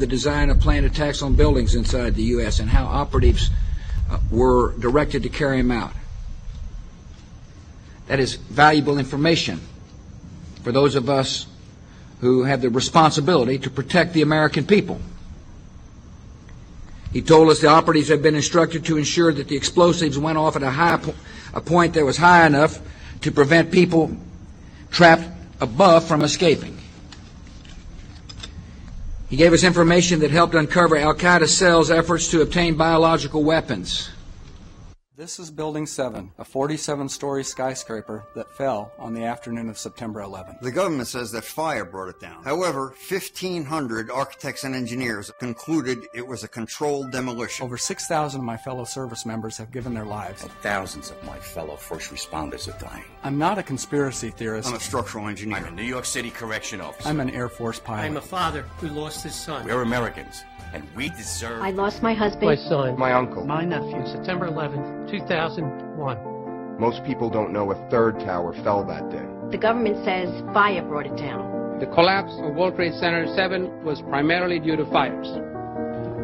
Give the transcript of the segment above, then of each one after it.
the design of planned attacks on buildings inside the U.S. and how operatives were directed to carry them out. That is valuable information for those of us who have the responsibility to protect the American people. He told us the operatives had been instructed to ensure that the explosives went off at a point that was high enough to prevent people trapped above from escaping. He gave us information that helped uncover Al-Qaeda cells' efforts to obtain biological weapons. This is Building 7, a 47-story skyscraper that fell on the afternoon of September 11th. The government says that fire brought it down. However, 1,500 architects and engineers concluded it was a controlled demolition. Over 6,000 of my fellow service members have given their lives. And thousands of my fellow first responders are dying. I'm not a conspiracy theorist. I'm a structural engineer. I'm a New York City correction officer. I'm an Air Force pilot. I'm a father who lost his son. We're Americans, and we deserve... I lost my husband. My son. My uncle. My nephew. September 11th, 2001. Most people don't know a third tower fell that day. The government says fire brought it down. The collapse of World Trade Center 7 was primarily due to fires.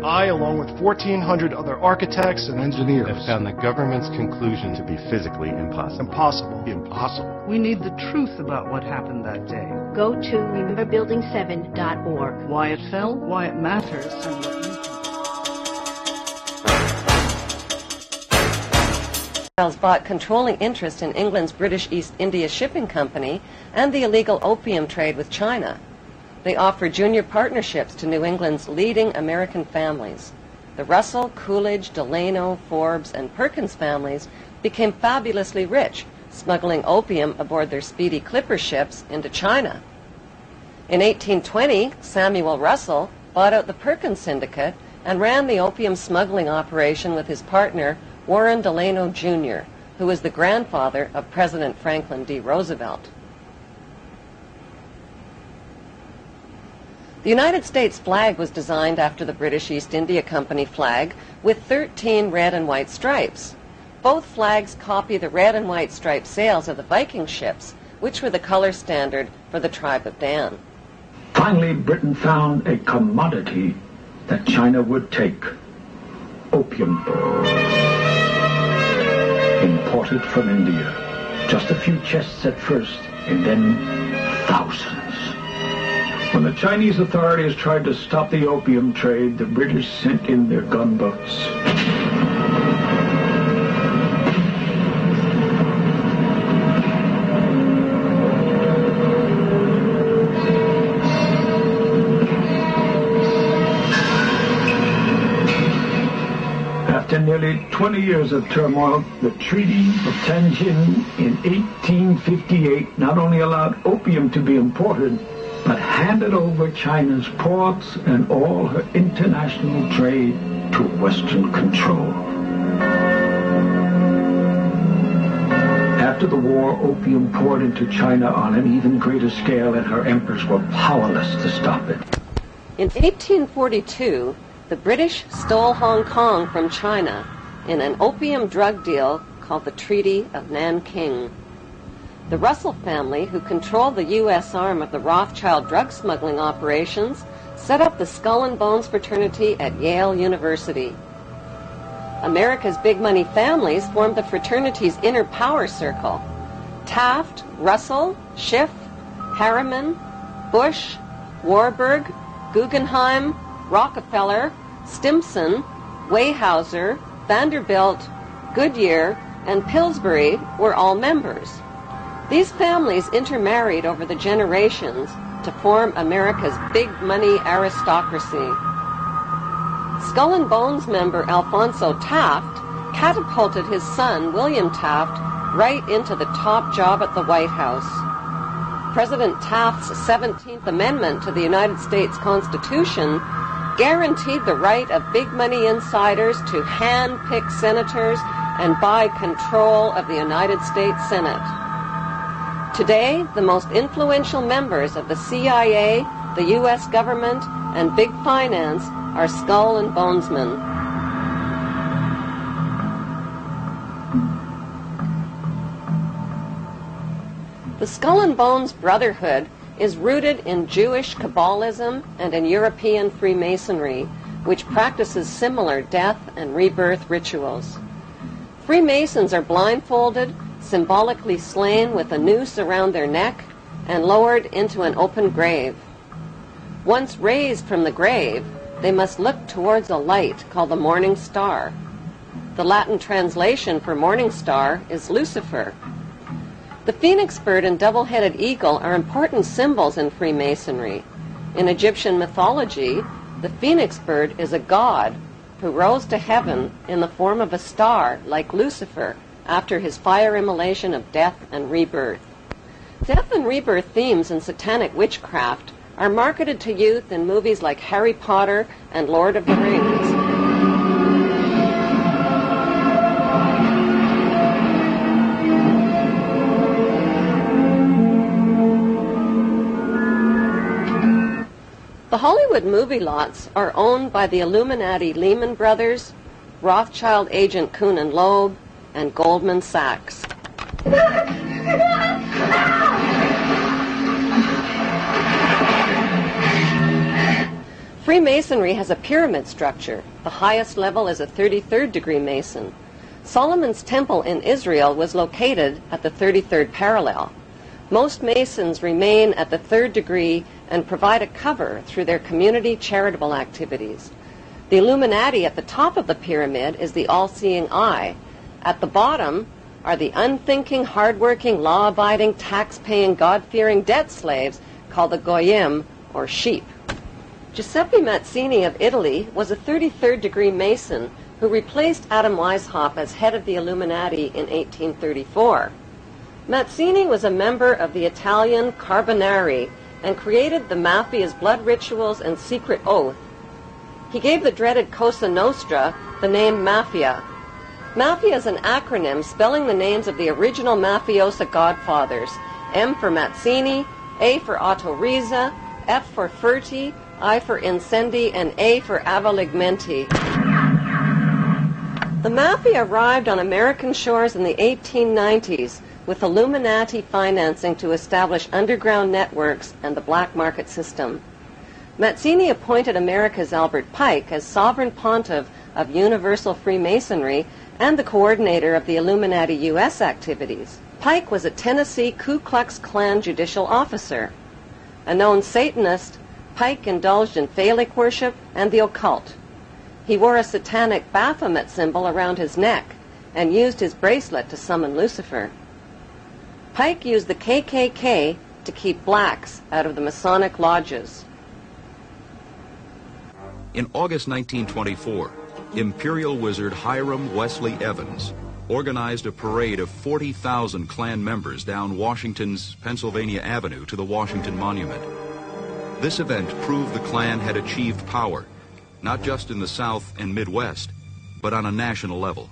I, along with 1,400 other architects and engineers, have found the government's conclusion to be physically impossible. Impossible. We need the truth about what happened that day. Go to rememberbuilding7.org. Why it fell, why it matters, and what you can do. Bought controlling interest in England's British East India Shipping Company and the illegal opium trade with China. They offered junior partnerships to New England's leading American families. The Russell, Coolidge, Delano, Forbes, and Perkins families became fabulously rich, smuggling opium aboard their speedy clipper ships into China. In 1820, Samuel Russell bought out the Perkins Syndicate and ran the opium smuggling operation with his partner, Warren Delano Jr., who was the grandfather of President Franklin D. Roosevelt. The United States flag was designed after the British East India Company flag with 13 red and white stripes. Both flags copy the red and white striped sails of the Viking ships, which were the color standard for the tribe of Dan. Finally, Britain found a commodity that China would take: opium. Imported from India. Just a few chests at first, and then thousands. When the Chinese authorities tried to stop the opium trade, the British sent in their gunboats. After nearly 20 years of turmoil, the Treaty of Tianjin in 1858 not only allowed opium to be imported, but handed over China's ports and all her international trade to Western control. After the war, opium poured into China on an even greater scale, and her emperors were powerless to stop it. In 1842, the British stole Hong Kong from China in an opium drug deal called the Treaty of Nanking. The Russell family, who controlled the U.S. arm of the Rothschild drug smuggling operations, set up the Skull and Bones fraternity at Yale University. America's big money families formed the fraternity's inner power circle. Taft, Russell, Schiff, Harriman, Bush, Warburg, Guggenheim, Rockefeller, Stimson, Weyerhaeuser, Vanderbilt, Goodyear, and Pillsbury were all members. These families intermarried over the generations to form America's big money aristocracy. Skull and Bones member Alphonso Taft catapulted his son, William Taft, right into the top job at the White House. President Taft's 17th Amendment to the United States Constitution guaranteed the right of big money insiders to hand-pick senators and buy control of the United States Senate. Today, the most influential members of the CIA, the U.S. government, and big finance are Skull and Bonesmen. The Skull and Bones Brotherhood is rooted in Jewish Kabbalism and in European Freemasonry, which practices similar death and rebirth rituals. Freemasons are blindfolded, symbolically slain with a noose around their neck, and lowered into an open grave. Once raised from the grave, they must look towards a light called the morning star. The Latin translation for morning star is Lucifer. The phoenix bird and double-headed eagle are important symbols in Freemasonry. In Egyptian mythology, the phoenix bird is a god who rose to heaven in the form of a star like Lucifer after his fire immolation of death and rebirth. Death and rebirth themes in satanic witchcraft are marketed to youth in movies like Harry Potter and Lord of the Rings. The Hollywood movie lots are owned by the Illuminati Lehman Brothers, Rothschild agent Kuhn and Loeb, and Goldman Sachs. Freemasonry has a pyramid structure. The highest level is a 33rd degree Mason. Solomon's Temple in Israel was located at the 33rd parallel. Most Masons remain at the 3rd degree and provide a cover through their community charitable activities. The Illuminati at the top of the pyramid is the all-seeing eye. At the bottom are the unthinking, hard-working, law-abiding, tax-paying, God-fearing debt slaves called the Goyim, or sheep. Giuseppe Mazzini of Italy was a 33rd degree Mason who replaced Adam Weishaupt as head of the Illuminati in 1834. Mazzini was a member of the Italian Carbonari and created the Mafia's blood rituals and secret oath. He gave the dreaded Cosa Nostra the name Mafia. Mafia is an acronym spelling the names of the original mafiosa godfathers: M for Mazzini, A for Otto Riza, F for Ferti, I for Incendi, and A for Avaligmenti. The Mafia arrived on American shores in the 1890s with Illuminati financing to establish underground networks and the black market system. Mazzini appointed America's Albert Pike as sovereign pontiff of Universal Freemasonry and the coordinator of the Illuminati U.S. activities. Pike was a Tennessee Ku Klux Klan judicial officer. A known Satanist, Pike indulged in phallic worship and the occult. He wore a satanic Baphomet symbol around his neck and used his bracelet to summon Lucifer. Pike used the KKK to keep blacks out of the Masonic lodges. In August 1924, Imperial Wizard Hiram Wesley Evans organized a parade of 40,000 Klan members down Washington's Pennsylvania Avenue to the Washington Monument. This event proved the Klan had achieved power, not just in the South and Midwest, but on a national level.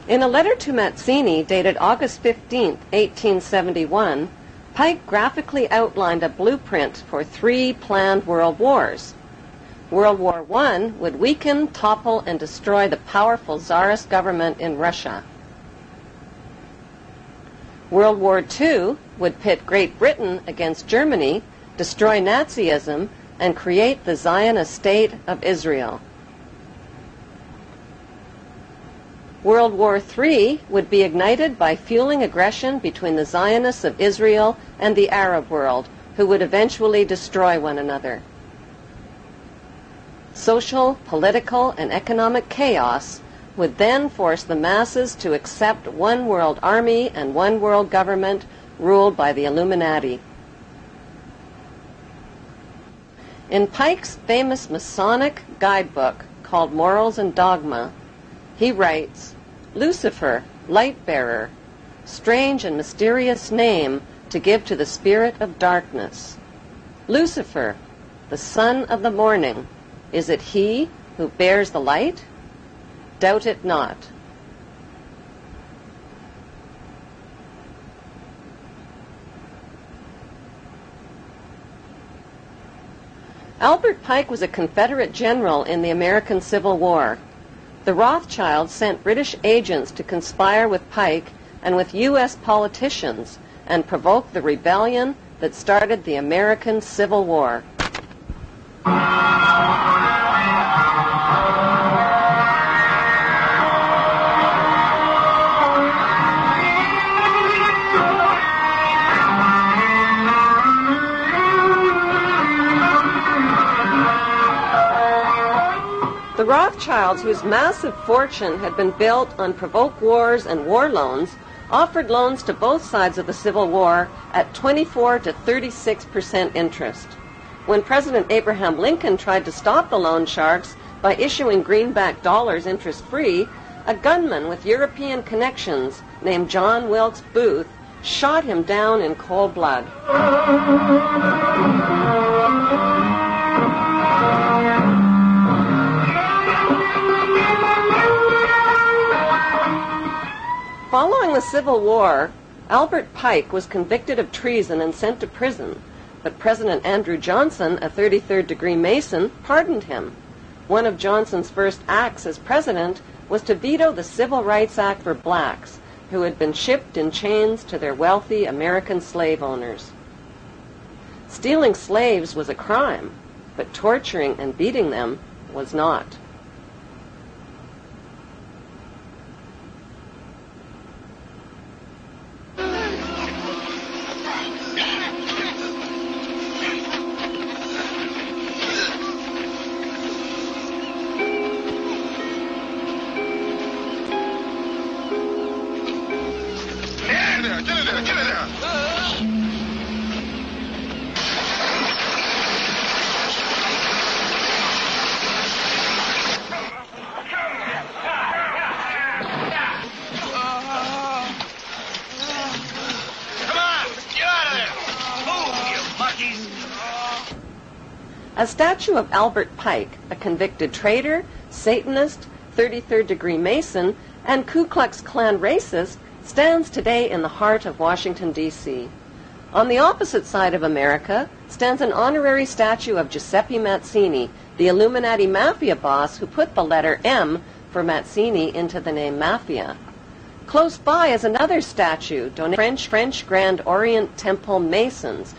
In a letter to Mazzini dated August 15, 1871, Pike graphically outlined a blueprint for 3 planned world wars. World War I would weaken, topple, and destroy the powerful Tsarist government in Russia. World War II would pit Great Britain against Germany, destroy Nazism, and create the Zionist state of Israel. World War III would be ignited by fueling aggression between the Zionists of Israel and the Arab world, who would eventually destroy one another. Social, political, and economic chaos would then force the masses to accept one world army and one world government ruled by the Illuminati. In Pike's famous Masonic guidebook called Morals and Dogma, he writes, "Lucifer, light bearer, strange and mysterious name to give to the spirit of darkness. Lucifer, the son of the morning, is it he who bears the light? Doubt it not." Albert Pike was a Confederate general in the American Civil War. The Rothschilds sent British agents to conspire with Pike and with U.S. politicians and provoked the rebellion that started the American Civil War. The Rothschilds, whose massive fortune had been built on provoked wars and war loans, offered loans to both sides of the Civil War at 24 to 36% interest. When President Abraham Lincoln tried to stop the loan sharks by issuing greenback dollars interest-free, a gunman with European connections named John Wilkes Booth shot him down in cold blood. Following the Civil War, Albert Pike was convicted of treason and sent to prison, but President Andrew Johnson, a 33rd-degree Mason, pardoned him. One of Johnson's first acts as president was to veto the Civil Rights Act for blacks, who had been shipped in chains to their wealthy American slave owners. Stealing slaves was a crime, but torturing and beating them was not. A statue of Albert Pike, a convicted traitor, Satanist, 33rd-degree Mason, and Ku Klux Klan racist, stands today in the heart of Washington, D.C. On the opposite side of America stands an honorary statue of Giuseppe Mazzini, the Illuminati mafia boss who put the letter M for Mazzini into the name Mafia. Close by is another statue donated by French Grand Orient Temple Masons